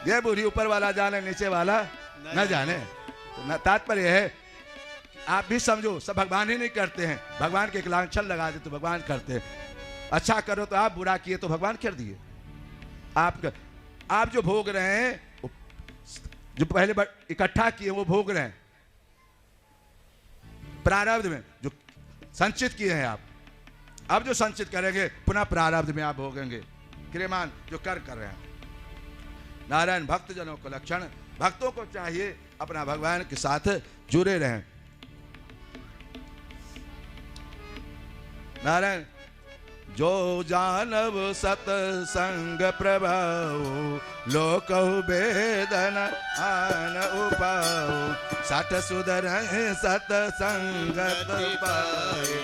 ये बुरी ऊपर वाला जाने नीचे वाला न जाने। तो तात्पर्य है आप भी समझो, सब भगवान ही नहीं करते हैं। भगवान के एक लांछन लगा दे तो भगवान करते हैं। अच्छा करो तो आप, बुरा किए तो भगवान कर दिए। आप जो भोग रहे हैं, जो पहले इकट्ठा किए वो भोग रहे हैं प्रारब्ध में, जो संचित किए हैं आप। अब जो संचित करेंगे पुनः प्रारब्ध में आप भोगेंगे। क्रियमान जो कर रहे हैं। नारायण भक्तजनों को लक्षण, भक्तों को चाहिए अपना भगवान के साथ जुड़े रहें। नारायण जो जानव सतसंग प्रभाव, लोकहु वेदन आन उपाओ, सठ सुधर सतसंगत पाए,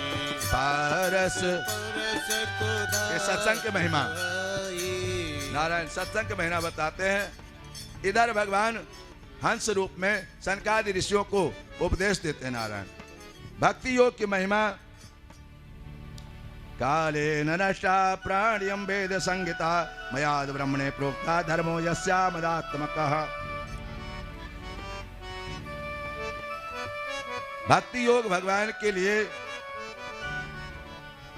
पारस। ये सत्संग की महिमा, नारायण सत्संग की महिमा बताते हैं। इधर भगवान हंस रूप में सनकादि ऋषियों को उपदेश देते हैं। नारायण भक्ति योग की महिमा। काले नष्टा प्राण्यं वेद संहिता, मयाद ब्रह्मणे प्रोक्ता धर्मो यस्या मदात्मकः। भक्ति योग भगवान के लिए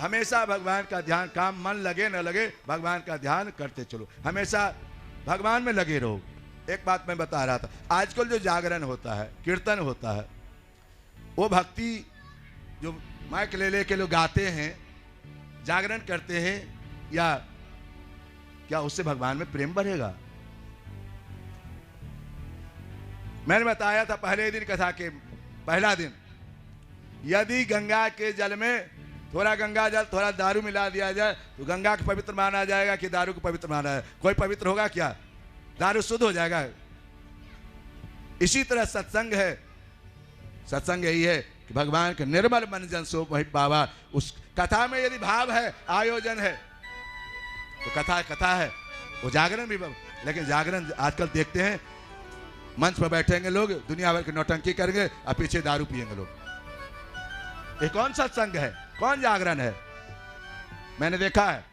हमेशा भगवान का ध्यान, काम मन लगे न लगे भगवान का ध्यान करते चलो, हमेशा भगवान में लगे रहो। एक बात मैं बता रहा था, आजकल जो जागरण होता है, कीर्तन होता है, वो भक्ति जो माइक ले लेके लोग गाते हैं, जागरण करते हैं, या क्या उससे भगवान में प्रेम बढ़ेगा? मैंने बताया था पहले दिन कथा के पहला दिन, यदि गंगा के जल में थोड़ा गंगा जल थोड़ा दारू मिला दिया जाए तो गंगा को पवित्र माना जाएगा कि दारू को पवित्र माना है? कोई पवित्र होगा क्या? दारू शुद्ध हो जाएगा। इसी तरह सत्संग है। सत्संग यही है कि भगवान के निर्मल मन जन सो वही पावा। उस कथा में यदि भाव है, आयोजन है, तो कथा है, वो जागरण भी। लेकिन जागरण आजकल देखते हैं, मंच पर बैठेंगे लोग, दुनिया भर की नौटंकी करेंगे और पीछे दारू पिएंगे लोग। ये कौन सत्संग है? कौन जागरण है? मैंने देखा है।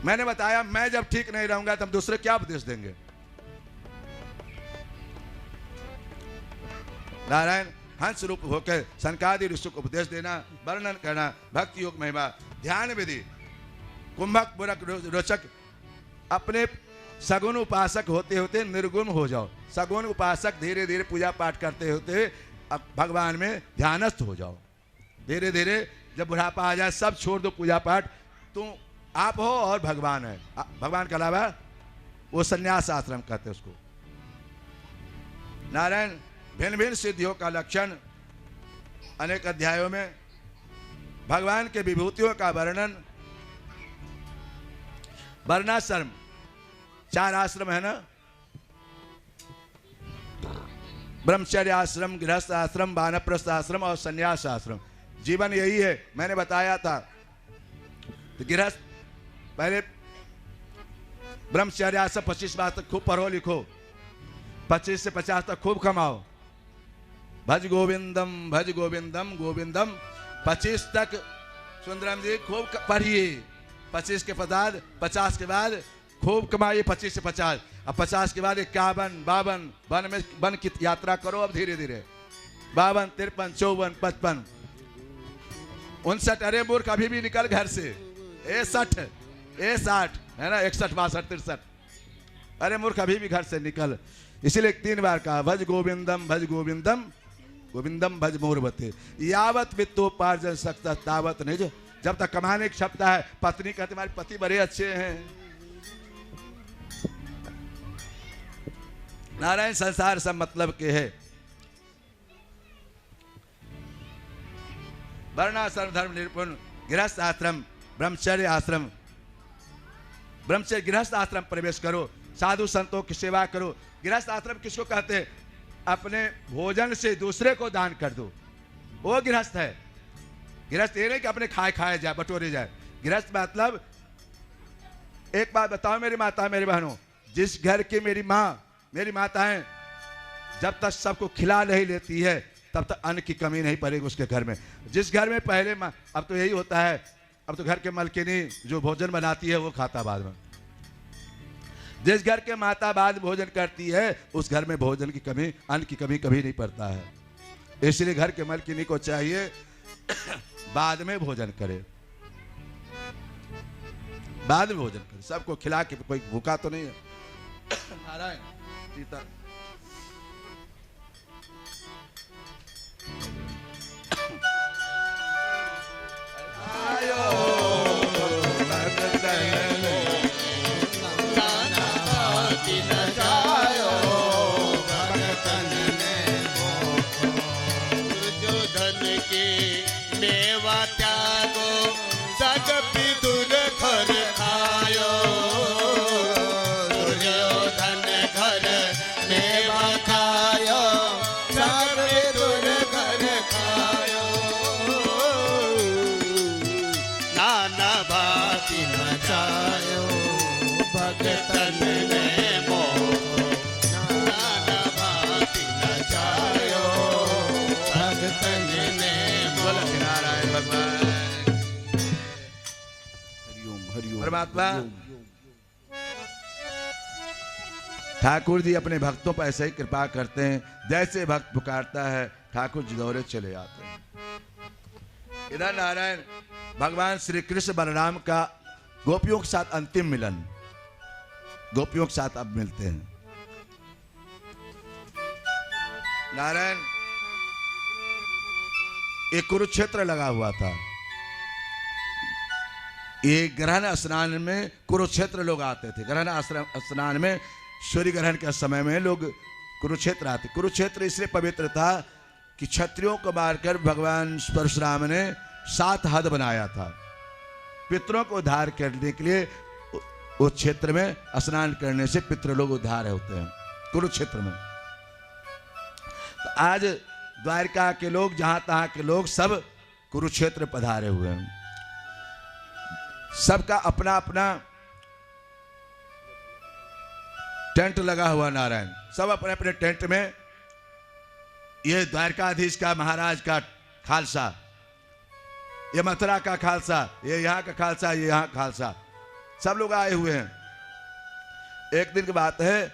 मैंने बताया मैं जब ठीक नहीं रहूंगा तो हम दूसरे क्या उपदेश देंगे? नारायण हंस रूप होकर सनकादि ऋषि को उपदेश देना, वर्णन करना, भक्ति योग महिमा, ध्यान विधि, कुंभक बुरक रोचक। अपने सगुण उपासक होते होते निर्गुण हो जाओ। सगुण उपासक धीरे धीरे पूजा पाठ करते होते अब भगवान में ध्यानस्थ हो जाओ। धीरे धीरे जब बुढ़ापा आ जाए सब छोड़ दो पूजा पाठ, तुम आप हो और भगवान है। भगवान के अलावा वो संन्यास आश्रम कहते हैं उसको। नारायण भिन्न भिन्न सिद्धियों का लक्षण अनेक अध्यायों में, भगवान के विभूतियों का वर्णन, वर्णाश्रम, 4 आश्रम है ना, ब्रह्मचर्य आश्रम, गृहस्थ आश्रम, वानप्रस्थ आश्रम और संन्यास आश्रम। जीवन यही है। मैंने बताया था तो गृहस्थ पहले ब्रह्मचर्य आश्रम 25 बार तक खूब पढ़ो लिखो, 25 से 50 तक खूब कमाओ। भज गोविंदम गोविंदम 25 तक सुंदरम जी खूब पढ़िए। 25 के बाद 50 के बाद खूब कमाइए, 25 से 50। अब 50 के बाद 51, 52 वन में वन की यात्रा करो। अब धीरे धीरे 52, 53, 54, 55, 59। अरे मूर्ख अभी भी निकल घर से। 60 है ना, 61, 62, 63। अरे मूर्ख अभी भी घर से निकल। इसीलिए 3 बार कहा भज गोविंदम गोविंदम भज मोरबते। यावत वित्तोपार्जन सकता तावत नहीं। जब तक कमाने की क्षमता है। पत्नी कहती हमारे पति बड़े अच्छे हैं। नारायण संसार सब मतलब के है। वर्णाश्रम धर्म निरूपण, गृहस्थ आश्रम, ब्रह्मचर्य आश्रम। ब्रह्मचर्य गृहस्थ आश्रम प्रवेश करो, साधु संतों की सेवा करो। गृहस्थ आश्रम किसको कहते हैं? अपने भोजन से दूसरे को दान कर दो, वो गृहस्थ है। गृहस्थ ये नहीं कि अपने खाए जाए, बटोरे जाए। गृहस्थ मतलब, एक बात बताओ मेरी माता मेरी बहनों, जिस घर की मेरी माँ मेरी माताएं जब तक सबको खिला नहीं लेती है तब तक अन्न की कमी नहीं पड़ेगी उसके घर में। जिस घर में पहले माँ, अब तो यही होता है अब तो घर के मालकिनी जो भोजन बनाती है वो खाता बाद में। जिस घर के माता बाद भोजन करती है उस घर में भोजन की कमी, अन्न की कमी कभी नहीं पड़ता है। इसलिए घर के मालकिनी को चाहिए बाद में भोजन करे, बाद में भोजन करे, सबको खिला के। कोई भूखा तो नहीं है। नारायण सीता परमात्मा ठाकुर जी अपने भक्तों पर ऐसे ही कृपा करते हैं। जैसे भक्त पुकारता है ठाकुर जी दौड़े चले आते हैं। इधर नारायण भगवान श्री कृष्ण बलराम का गोपियों के साथ अंतिम मिलन, गोपियों के साथ अब मिलते हैं। नारायण एक कुरुक्षेत्र लगा हुआ था। ये ग्रहण स्नान में कुरुक्षेत्र लोग आते थे। ग्रहण स्नान में सूर्य ग्रहण के समय में लोग कुरुक्षेत्र आते। कुरुक्षेत्र इसलिए पवित्र था कि क्षत्रियों को मारकर भगवान परशुराम ने 7 हद बनाया था। पितरों को उद्धार करने के लिए उस क्षेत्र में स्नान करने से पितृ लोग उद्धार होते हैं कुरुक्षेत्र में। तो आज द्वारका के लोग, जहां तहां के लोग सब कुरुक्षेत्र पधारे हुए हैं। सबका अपना अपना टेंट लगा हुआ। नारायण सब अपने अपने टेंट में, ये द्वारकाधीश का महाराज का खालसा, ये मथुरा का खालसा, ये यहाँ का खालसा, ये यहाँ खालसा, सब लोग आए हुए हैं। एक दिन की बात है,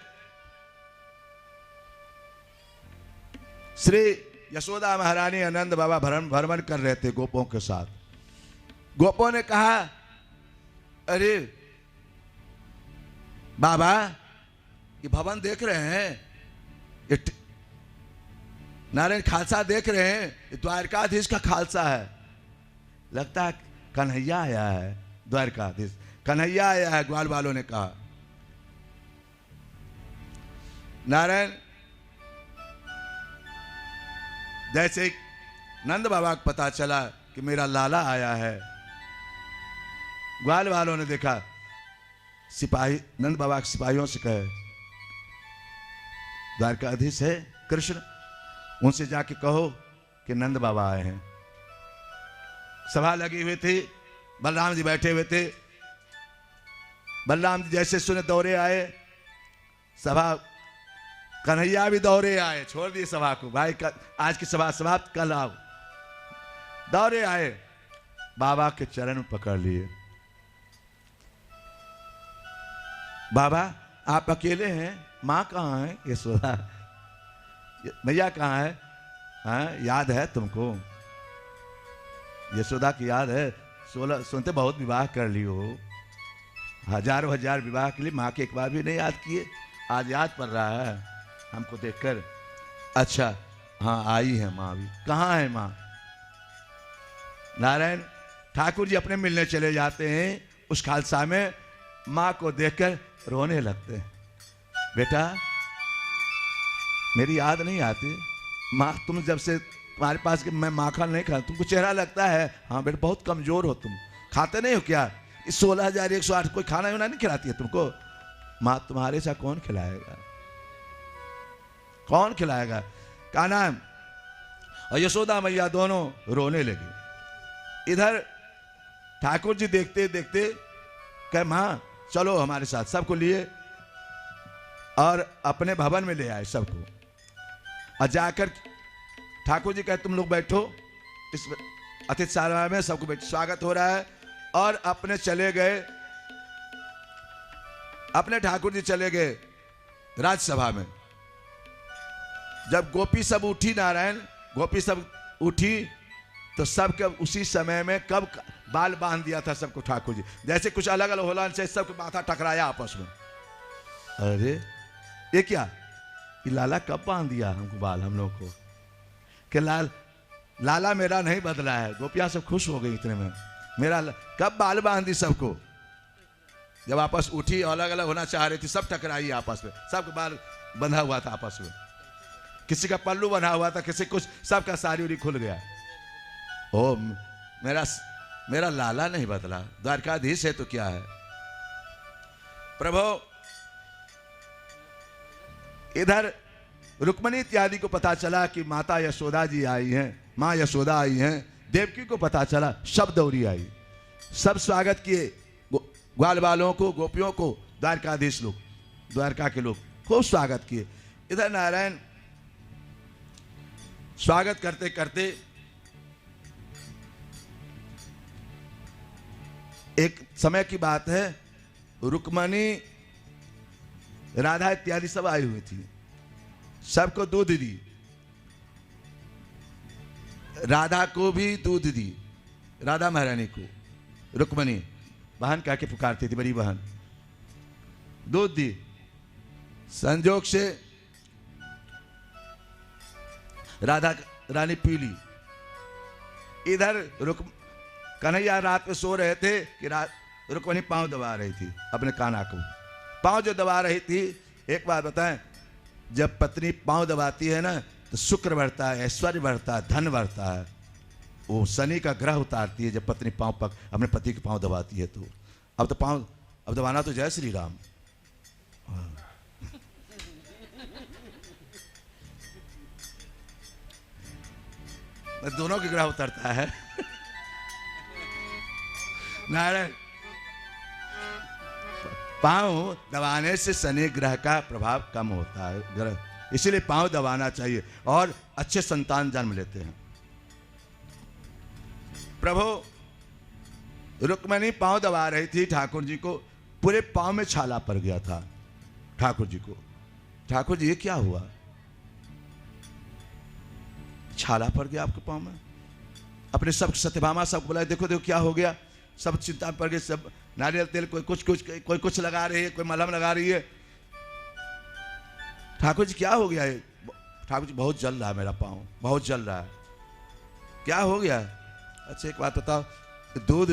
श्री यशोदा महारानी आनंद बाबा भ्रमण कर रहे थे गोपों के साथ। गोपों ने कहा, अरे बाबा ये भवन देख रहे हैं, नारायण खालसा देख रहे हैं, ये द्वारकाधीश का खालसा है। लगता है कन्हैया आया है, द्वारकाधीश कन्हैया आया है, ग्वाल वालों ने कहा। नारायण जैसे नंद बाबा को पता चला कि मेरा लाला आया है, ग्वाल वालों ने देखा, सिपाही नंद बाबा के सिपाहियों से कहे, द्वारकाधीश है कृष्ण, उनसे जाके कहो कि नंद बाबा आए हैं। सभा लगी हुई थी, बलराम जी बैठे हुए थे। बलराम जी जैसे सुने दौड़े आए, सभा, कन्हैया भी दौड़े आए, छोड़ दिए सभा को, भाई आज की सभा समाप्त, कल आओ। दौड़े आए, बाबा के चरण पकड़ लिए। बाबा आप अकेले हैं, माँ कहाँ है? यशोदा, भैया कहाँ है? हाँ याद है तुमको? यशोदा की याद है? 16 सुनते बहुत विवाह कर लियो, हजारों हजार विवाह के लिए माँ के एक बार भी नहीं याद किए। आज याद पड़ रहा है हमको देखकर। अच्छा हाँ आई है माँ भी। कहाँ है माँ? नारायण ठाकुर जी अपने मिलने चले जाते हैं उस खालसा में। माँ को देखकर रोने लगते हैं। बेटा मेरी याद नहीं आती? माँ तुम जब से तुम्हारे पास कि मैं माखन नहीं खाता, तुमको चेहरा लगता है, हाँ बेटा बहुत कमजोर हो तुम, खाते नहीं हो क्या? इस 16,108 कोई खाना वाना नहीं खिलाती है तुमको? माँ तुम्हारे साथ कौन खिलाएगा, कौन खिलाएगा? क्या नाम? और यशोदा मैया दोनों रोने लगी। इधर ठाकुर जी देखते देखते कहे, माँ चलो हमारे साथ। सबको लिए और अपने भवन में ले आए सबको। और जाकर ठाकुर जी कहे, तुम लोग बैठो इस अतिथिशाला में, सबको बैठ, स्वागत हो रहा है। और अपने चले गए, अपने ठाकुर जी चले गए राजसभा में। जब गोपी सब उठी नारायण, गोपी सब उठी तो सबके उसी समय में कब बाल बांध दिया था सबको ठाकुर जी, जैसे कुछ अलग अलग होना चाहिए, सबको माथा टकराया आपस में। अरे ये क्या, ये लाला कब बांध दिया हमको बाल, हम लोग को कि लाला मेरा नहीं बदला है। गोपियां सब खुश हो गई इतने में, मेरा कब बाल बांध दी सबको। जब आपस उठी अलग अलग होना चाह रही थी, सब टकराई आपस में, सबका बाल बंधा हुआ था आपस में, किसी का पल्लू बंधा हुआ था, किसी कुछ, सबका साड़ी उड़ी खुल गया। ओ मेरा लाला नहीं बदला, द्वारकाधीश है तो क्या है। प्रभु इधर रुक्मणी इत्यादि को पता चला कि माता यशोदा जी आई हैं, माँ यशोदा आई हैं। देवकी को पता चला, सब दौड़ी आई, सब स्वागत किए, ग्वाल वालों को, गोपियों को, द्वारकाधीश लोग, द्वारका के लोग खूब स्वागत किए। इधर नारायण स्वागत करते करते एक समय की बात है, रुक्मणी राधा इत्यादि सब आई हुई थी, सबको दूध दी, राधा को भी दूध दी, राधा महारानी को रुक्मणी बहन कह के पुकारती थी, बड़ी बहन, दूध दी। संजोग से राधा रानी पी ली। इधर कन्हैया रात में सो रहे थे कि रुक्मणी पांव दबा रही थी अपने कान्हा को, पांव जो दबा रही थी। एक बात बताएं, जब पत्नी पांव दबाती है ना तो शुक्र बढ़ता है, ऐश्वर्य बढ़ता है, धन बढ़ता है। वो शनि का ग्रह उतारती है जब पत्नी पांव अपने पति के पांव दबाती है। तो अब तो पांव अब दबाना तो जय श्री राम। दोनों के ग्रह उतरता है नारायण। पांव दबाने से शनि ग्रह का प्रभाव कम होता है, ग्रह, इसीलिए पांव दबाना चाहिए और अच्छे संतान जन्म लेते हैं। प्रभु रुक्मणी पांव दबा रही थी ठाकुर जी को, पूरे पांव में छाला पड़ गया था ठाकुर जी को। ठाकुर जी ये क्या हुआ, छाला पड़ गया आपके पांव में। अपने सब सत्यभामा सब बोला, देखो देखो क्या हो गया। सब चिंता पड़ गई, सब नारियल तेल, कोई कुछ लगा रही है, कोई मलहम लगा रही है। ठाकुर जी क्या हो गया है? ठाकुर जी बहुत जल रहा है मेरा पांव, बहुत जल रहा है। क्या हो गया? अच्छा एक बात बताओ, दूध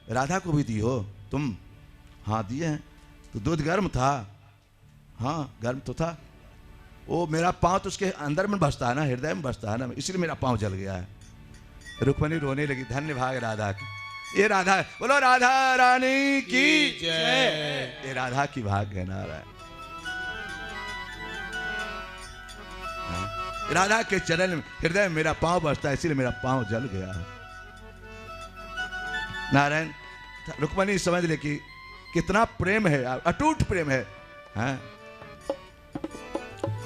राधा को भी दी हो तुम? हाँ दिए हैं। तो दूध गर्म था? हाँ गर्म तो था। वो मेरा पांव तो उसके अंदर में बसता है ना, हृदय में बसता है ना, इसलिए मेरा पांव जल गया है। रुक्मणी रोने लगी, धन्य भाग राधा की। ये राधा है, बोलो राधा रानी की जय। ये राधा की भाग है नारायण। राधा के चरण में हृदय में मेरा पांव बसता है, इसीलिए मेरा पांव जल गया है नारायण। रुक्मणी समझ ले कि कितना प्रेम है, अटूट प्रेम है।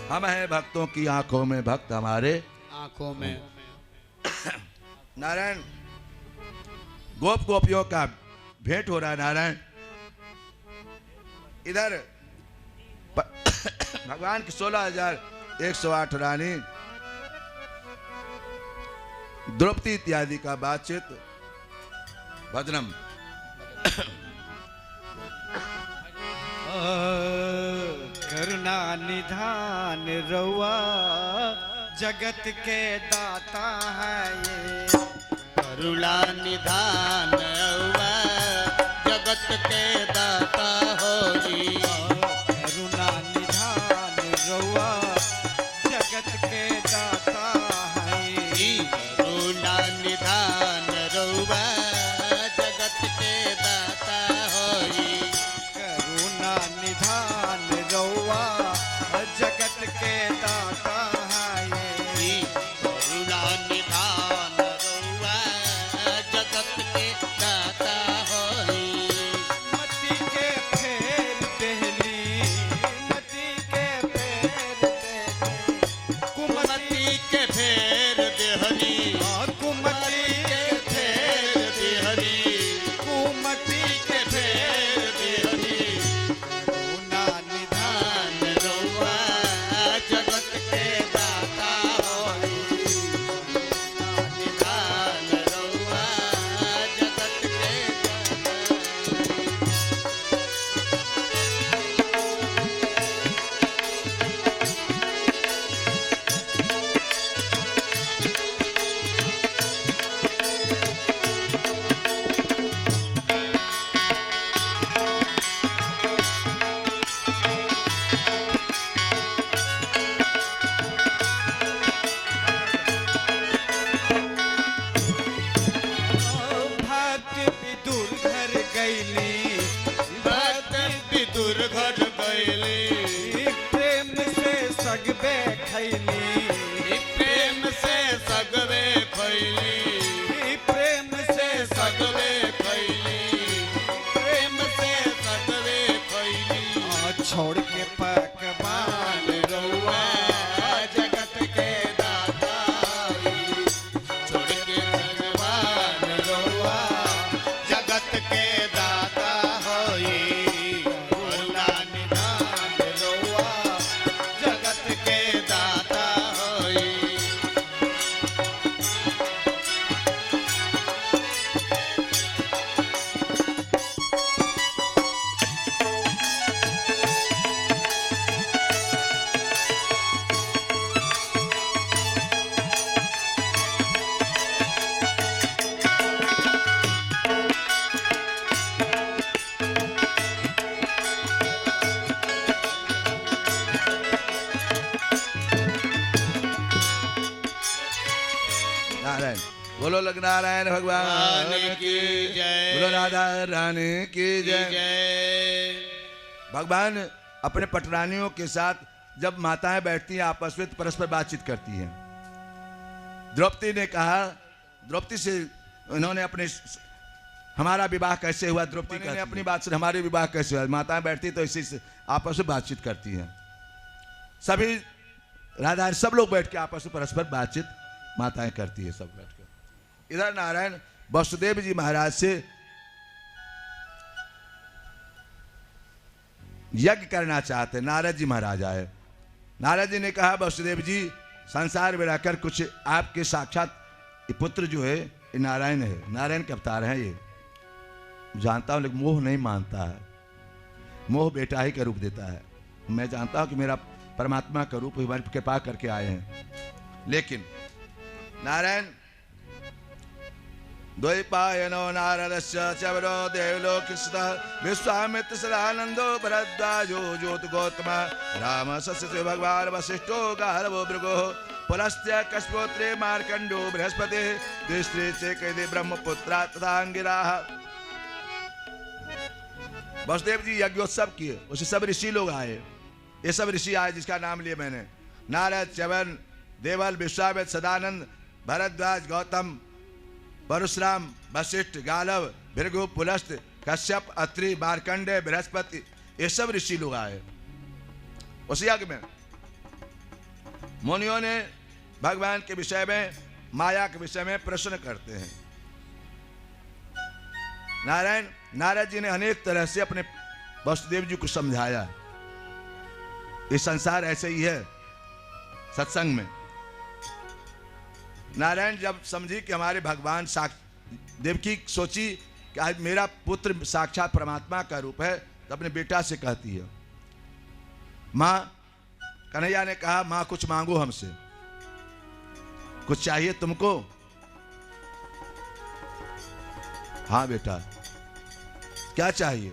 हम हैं भक्तों की आंखों में, भक्त हमारे आंखों में। नारायण गोप गोपियों का भेंट हो रहा है नारायण। इधर भगवान की 16,108 रानी द्रौपदी इत्यादि का बातचीत भजनम। करुणा निधान रउआ जगत के दाता है ये। करुणा निधान रउआ जगत के दाता होई। करुणा निधान रउआ जगत के दाता है। करुणा निधान रउआ जगत के दाता होई। करुणा निधान रउआ जगत के दाता है। करुणा निधान रउआ जगत के दाता होई। दूर घर गईली प्रेम से सगबे खैली प्रेम से सगवे खैली प्रेम से सगवे खैली प्रेम से सगवे खैली छोड़ के पकवान रउआ जगत के दाता छोड़ के भगवान रउआ जगत के दाता होई करुणा निधान रउआ जगत के दाता होई नारायण बोलो लग नारायण भगवान की जय बोलो राधा रानी की जय। जय भगवान अपने पटरानियों के साथ जब माताएं बैठती हैं आपस में तो परस्पर बातचीत करती हैं। द्रौपदी ने कहा, द्रौपदी से उन्होंने अपने हमारा विवाह कैसे हुआ, द्रौपदी ने अपनी बात से हमारे विवाह कैसे हुआ। माताएं बैठती तो इसी से आपस में बातचीत करती हैं। सभी राधा सब लोग बैठ के आपस में परस्पर बातचीत माताएं करती है सब बैठ कर। इधर नारायण वसुदेव जी महाराज से यज्ञ करना चाहते, नारद जी महाराज आए। नारद जी ने कहा वसुदेव जी संसार में रहकर कुछ आपके साक्षात ये पुत्र जो है ये नारायण है, नारायण के अवतार हैं ये, जानता हूं लेकिन मोह नहीं मानता है, मोह बेटा ही का रूप देता है। मैं जानता हूं कि मेरा परमात्मा का रूप हमारी कृपा करके आए हैं, लेकिन नारायण द्वैपायनो नारदस्य चवरो देवलोकस्थितः विश्वामित्र सदानंदो भरद्वाजो ज्योति गौतम राम सस्य भगवान वसिष्ठो गार्भो भृगो पुलस्त्य कश्यपोत्रे मार्कंडो बृहस्पति द्विस्त्री च कैदे ब्रह्मपुत्रा तथा अंगिराः। वसुदेव जी यज्ञोत्सव किए, उसे सब ऋषि लोग आए। ये सब ऋषि आए जिसका नाम लिया मैंने, नारद च्यवन देवल विश्वामित्र सदानंद भरद्वाज गौतम परशुराम वशिष्ठ गालव भृगु पुलस्त कश्यप अत्रि मार्कंडे बृहस्पति, ये सब ऋषि लोग आए। उस यज्ञ में मुनियों ने भगवान के विषय में, माया के विषय में प्रश्न करते हैं। नारायण नारद जी ने अनेक तरह से अपने वसुदेव जी को समझाया, ये संसार ऐसे ही है। सत्संग में नारायण जब समझी कि हमारे भगवान देवकी सोची कि आज मेरा पुत्र साक्षात परमात्मा का रूप है, तो अपने बेटा से कहती है, माँ, कन्हैया ने कहा माँ कुछ मांगो हमसे, कुछ चाहिए तुमको? हाँ बेटा क्या चाहिए?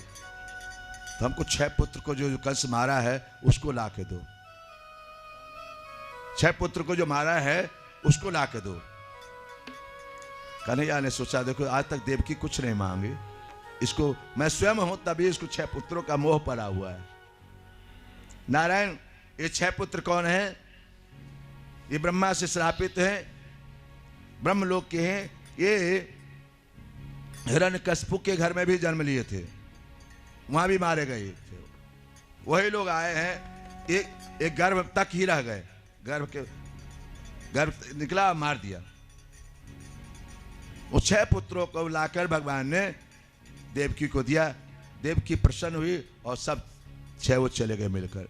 तो हमको 6 पुत्र को जो कंस मारा है उसको ला के दो, 6 पुत्र को जो मारा है उसको ला के दो। कन्हैया ने सोचा देखो आज तक देवकी कुछ नहीं मांगी, इसको मैं स्वयं हूं तभी इसको 6 पुत्रों का मोह पड़ा हुआ है। नारायण ये 6 पुत्र कौन है? ये ब्रह्मा से श्रापित हैं, ब्रह्मलोक के हैं। ये हिरण्यकशिपु के घर में भी जन्म लिए थे, वहां भी मारे गए थे। वही लोग आए हैं, एक गर्भ तक ही रह गए, गर्भ निकला मार दिया। वो 6 पुत्रों को लाकर भगवान ने देवकी को दिया। देवकी प्रसन्न हुई और सब 6 वो चले गए मिलकर।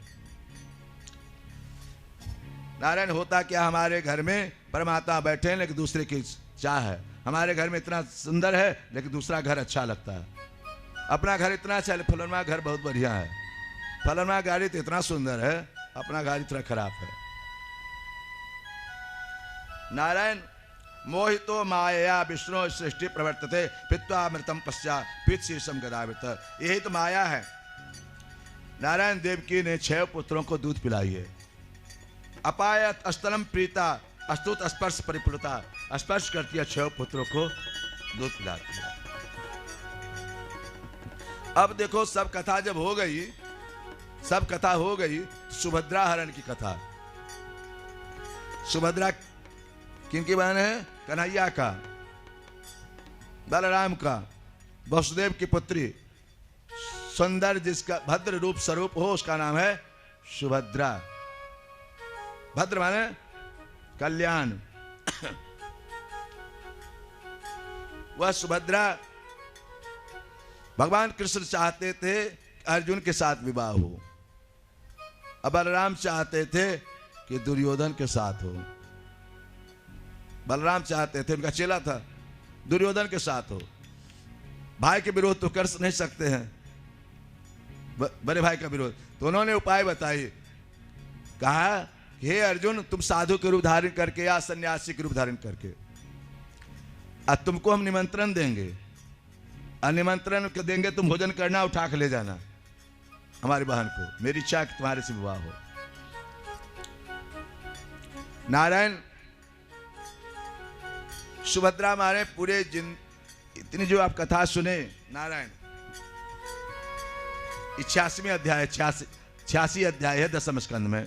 नारायण होता क्या, हमारे घर में परमात्मा बैठे हैं लेकिन दूसरे की चाह है। हमारे घर में इतना सुंदर है लेकिन दूसरा घर अच्छा लगता है। अपना घर इतना अच्छा है, फलनमा घर बहुत बढ़िया है, फलनमा गाड़ी तो इतना सुंदर है, अपना घर इतना खराब है। नारायण मोहितो माया विष्णु सृष्टि प्रवर्तते पित्वा अमृतम पश्चात पित शीर्षम गदावृत, यही तो माया है। नारायण देवकी ने 6 पुत्रों को दूध पिलाई है। अपायत अस्तलम प्रीता अस्तुत स्पर्श परिपूर्णता, स्पर्श करती है 6 पुत्रों को दूध पिलाती है। अब देखो सब कथा जब हो गई सब कथा हो गई। सुभद्रा हरण की कथा। सुभद्रा किनकी बहन है? कन्हैया का, बलराम का, वसुदेव की पुत्री, सुंदर जिसका भद्र रूप स्वरूप हो उसका नाम है सुभद्रा। भद्र माने कल्याण। वह सुभद्रा भगवान कृष्ण चाहते थे अर्जुन के साथ विवाह हो, अब बलराम चाहते थे कि दुर्योधन के साथ हो। बलराम चाहते थे, उनका चेला था, दुर्योधन के साथ हो। भाई के विरोध तो कर नहीं सकते हैं, बड़े भाई का विरोध। तो उन्होंने उपाय बताई, कहा हे अर्जुन, तुम साधु के रूप धारण करके या सन्यासी के रूप धारण करके, अब तुमको हम निमंत्रण देंगे, और निमंत्रण देंगे, तुम भोजन करना, उठा के ले जाना हमारी बहन को। मेरी इच्छा कि तुम्हारे से विवाह हो। नारायण सुभद्रा मारे पूरे इतनी जो आप कथा सुने, नारायण 86वें अध्याय 86 अध्याय है 10वें स्कंद में।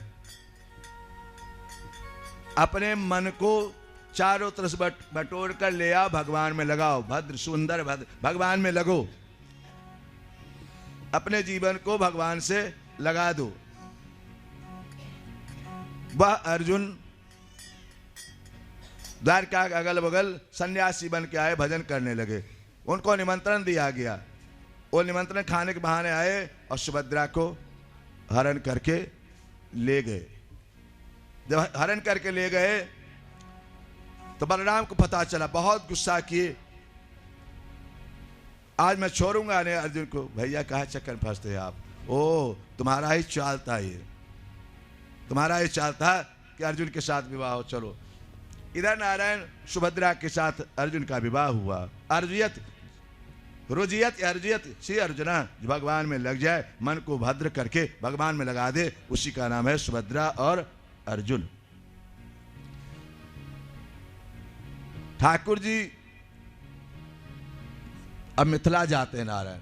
अपने मन को चारों तरफ से बटोर कर ले आओ, भगवान में लगाओ। भद्र सुंदर भद्र, भगवान में लगो। अपने जीवन को भगवान से लगा दो। वह अर्जुन द्वारका के अगल बगल सन्यासी बन के आए, भजन करने लगे। उनको निमंत्रण दिया गया, वो निमंत्रण खाने के बहाने आए और सुभद्रा को हरण करके ले गए। जब हरण करके ले गए तो बलराम को पता चला, बहुत गुस्सा किए, आज मैं छोड़ूंगा नहीं अर्जुन को। भैया कहाँ चक्कर फंसते हैं आप? ओ तुम्हारा ही चाल था, ये तुम्हारा ही चाल था कि अर्जुन के साथ विवाह हो। चलो इधर नारायण सुभद्रा के साथ अर्जुन का विवाह हुआ। अर्जुयत रुजियत अर्जुयत, श्री अर्जुना जो भगवान में लग जाए, मन को भद्र करके भगवान में लगा दे, उसी का नाम है सुभद्रा और अर्जुन। ठाकुर जी अब मिथिला जाते हैं। नारायण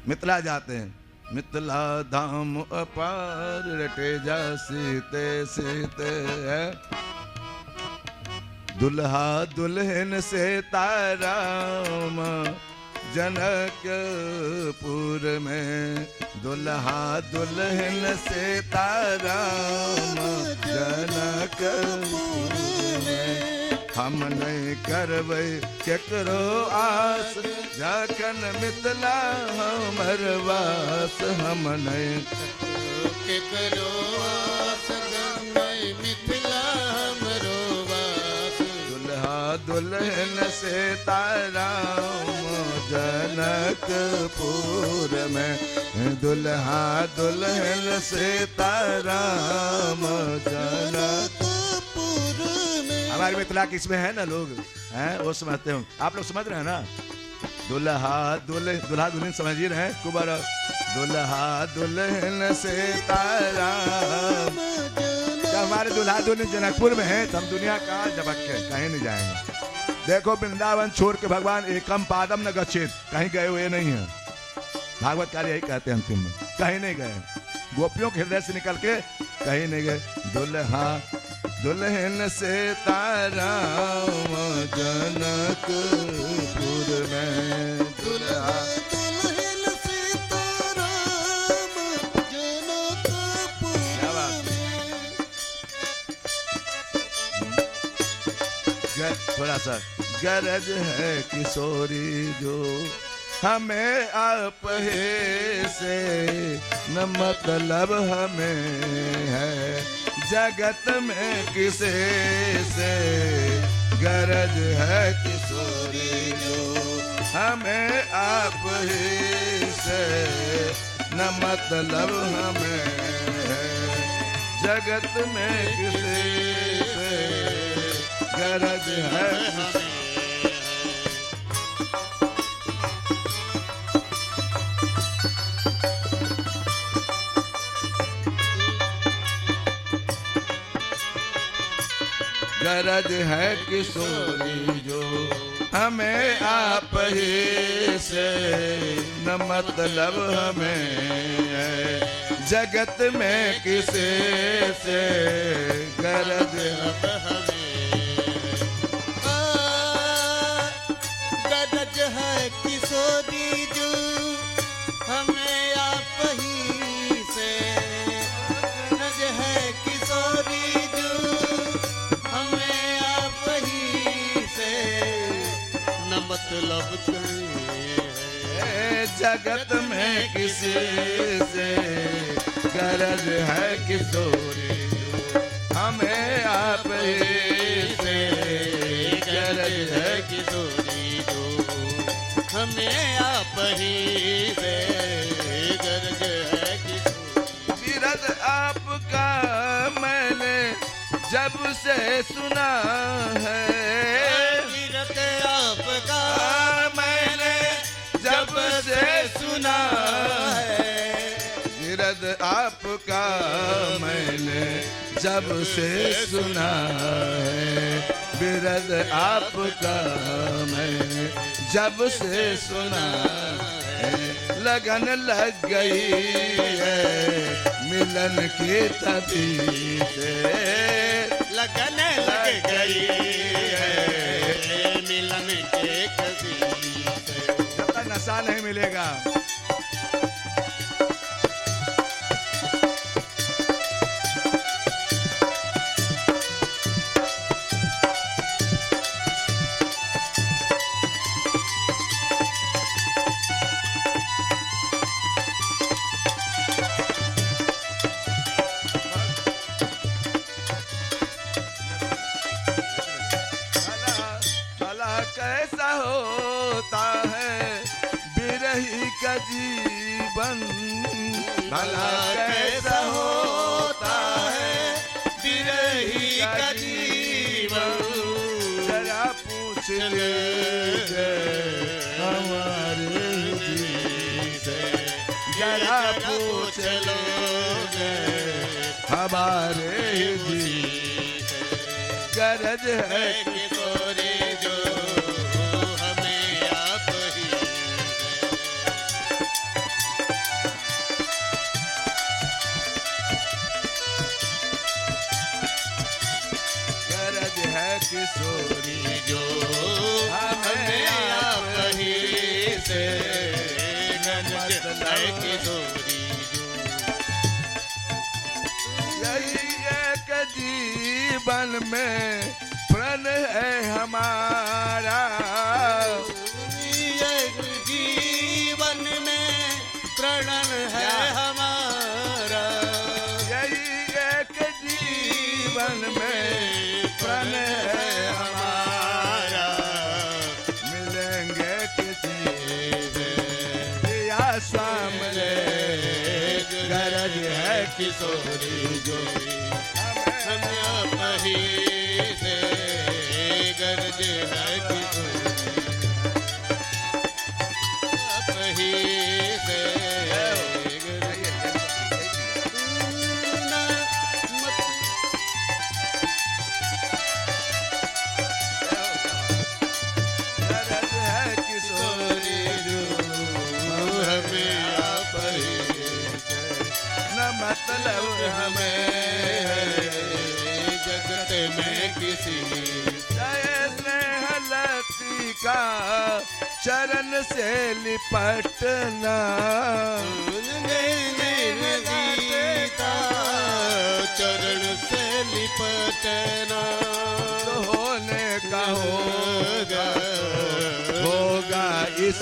मिथिला जाते हैं। मिथिला धाम अपार रटे जा सीते सीते है, दुल्हा दुल्हन से ताराम जनकपुर में, दुल्हा दुल्हन से ताराम जनकपुर में। हम नहीं करबै केकरो आस, जखन मिथिला हमर वास। हम नहीं केकरो आस, मिथिला हमरो वास। दुल्हा दुल्हन से ताराम जनकपुर में, दुल्हा दुल्हन से ताराम जनकपुर में। हमारे मिथिला किसमें है ना, लोग हैं वो समझते हो। आप लोग समझ रहे हैं ना? दुल्हा दुल्हन समझ ही रहे हैं। कुबर दुल्हा दुल्हन से ताराम। जब हमारे दुल्हा दुल्हन जनकपुर में है तो हम दुनिया कहाँ झपक के कहीं नहीं जाएंगे। देखो वृंदावन छोड़ के भगवान एकम पादम न गच्छेत, कहीं गए हुए नहीं है। भागवत कार्य यही कहते हैं अंतिम में, कहीं नहीं गए। गोपियों के हृदय से निकल के कहीं नहीं गए। दुल्हा दुल्हन से ताराम जनकपुर में, दुल्हा दुल्हन से ताराम जनकपुर में। थोड़ा सा गरज है किशोरी जो हमें आप से, न मतलब हमें है जगत में किसे से। गरज है किशोरी जो हमें आप से, न मतलब हमें है जगत में किसे से। गरज है गरज है किशोरी जो हमें आप ही से न मतलब हमें है, जगत में किसे से गरज अब हमें गरज है किशोरी जो हमें आप ही से, गरज है किशोरी जो हमें आप ही से न मतलब है, जगत में किसी से गरज है किशोरी जो हमें आप ही से गरज है किशोरी जो हमें आप ही से गरज है किशोरी। विरद आपका मैंने जब से सुना है, विरत आपका मैंने जब से सुना है, विरद आपका मैंने जब से सुना है, विरद आपका मैंने जब से सुना है, लगन लग गई है मिलन की तभी से, लगन लग गई है मिलन के कभी से। जब तक नशा नहीं मिलेगा भला कैसा होता है बिरही का जीवन, भला कैसा होता है बिरही का जीवन, जरा पूछ लीजिए हमारे जी से, जरा पूछ लोगे हमारे जी से, गरज है किशोरी जो हमें आप ही गरज है किशोरी जो हमें आप ही से गरज है किशोरी जो। यही एक जीवन में प्रण है हमारा, एक जीवन में प्रणन है हमारा, यही एक जीवन में प्रण है हमारा, मिलेंगे किसी से या सामने, गरज है किशोरी जो हमें आप ही से गरज है किशोरी, आप ही से गरज है किशोरी जो हमें आप ही न मतलब हमें है, जगत में किसी जय स्नेह लतिका चरण से लिपटना, गीता चरण से लिपटना तो होने का होगा इस